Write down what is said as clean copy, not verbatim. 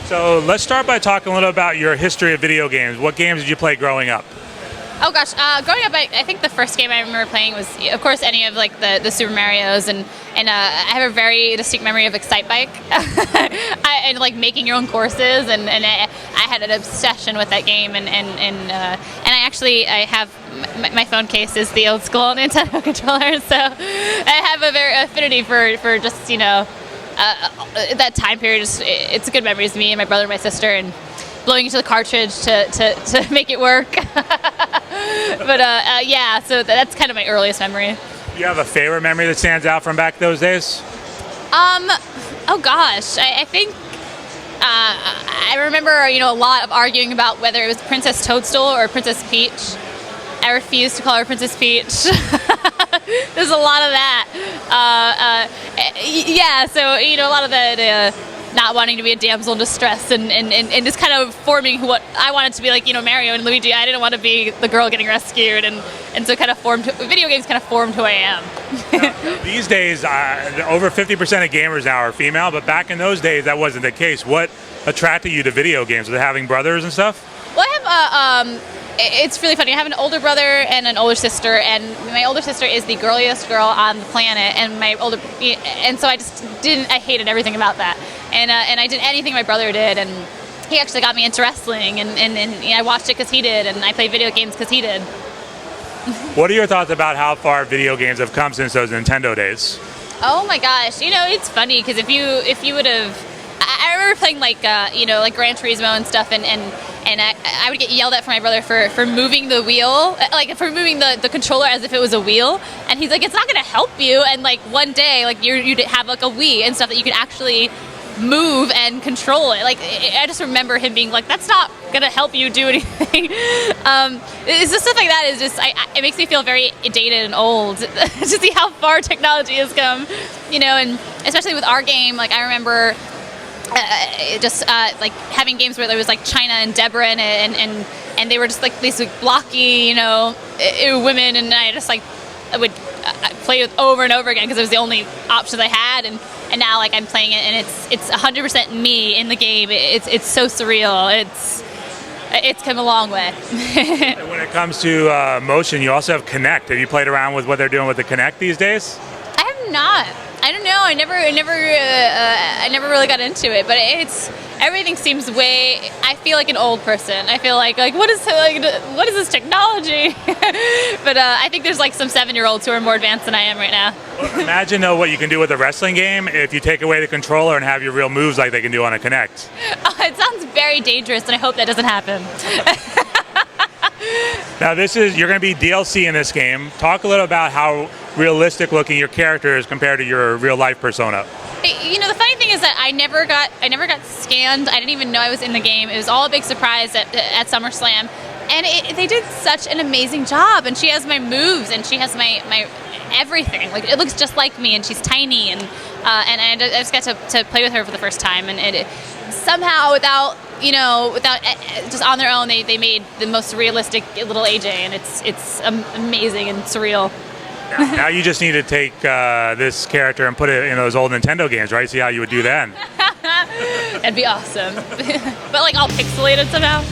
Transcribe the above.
So let's start by talking a little about your history of video games. What games did you play growing up? Oh gosh, growing up, I think the first game I remember playing was, of course, any of like the Super Mario's, and I have a very distinct memory of Excite Bike, and like making your own courses, and I had an obsession with that game, and I have my phone case is the old school Nintendo controller, so I have a very affinity for just that time period. It's a good memories of me and my brother and my sister, and blowing into the cartridge to make it work. But yeah, so that's kind of my earliest memory. Do you have a favorite memory that stands out from back those days? Oh gosh, I think I remember a lot of arguing about whether it was Princess Toadstool or Princess Peach. I refuse to call her Princess Peach. There's a lot of that. Yeah, so a lot of that. Not wanting to be a damsel in distress and just kind of forming what I wanted to be, like Mario and Luigi. I didn't want to be the girl getting rescued, and so kind of video games kind of formed who I am. These days, over 50% of gamers now are female, but back in those days that wasn't the case. What attracted you to video games? Was it having brothers and stuff? Well, I have it's really funny. I have an older brother and an older sister, and my older sister is the girliest girl on the planet, and so I hated everything about that, and I did anything my brother did, and he actually got me into wrestling, and I watched it because he did, and I played video games because he did. What are your thoughts about how far video games have come since those Nintendo days? Oh my gosh, it's funny because if you would have, I remember playing like Gran Turismo and stuff, and I would get yelled at from my brother for moving the wheel, like for moving the controller as if it was a wheel, and he's like, it's not going to help you, and like one day like you'd have like a Wii and stuff that you could actually move and control it. Like I just remember him being like, that's not going to help you do anything. It's just stuff like that is just, it makes me feel very dated and old to see how far technology has come, and especially with our game, like I remember like having games where there was like China and Deborah in it, and they were just like these like, blocky women, and I just like I would play it over and over again because it was the only options I had, and now like I'm playing it and it's 100% me in the game. It's so surreal. It's come a long way. And when it comes to motion, you also have Kinect. Have you played around with what they're doing with the Kinect these days? I have not. I don't know. I never really got into it, but everything seems way. I feel like an old person. I feel like what is this technology? But I think there's like some 7-year-olds who are more advanced than I am right now. Well, imagine though what you can do with a wrestling game if you take away the controller and have your real moves like they can do on a Kinect. It sounds very dangerous, and I hope that doesn't happen. Now you're going to be DLC in this game. Talk a little about how realistic looking your character is compared to your real life persona. The funny thing is that I never got scanned. I didn't even know I was in the game. It was all a big surprise at SummerSlam, and they did such an amazing job. And she has my moves, and she has my everything. Like it looks just like me, and she's tiny, and I just got to play with her for the first time, and it somehow without just on their own, they made the most realistic little AJ, and it's amazing and surreal. Now you just need to take this character and put it in those old Nintendo games, right? See how you would do then. That'd be awesome. But like all pixelated somehow.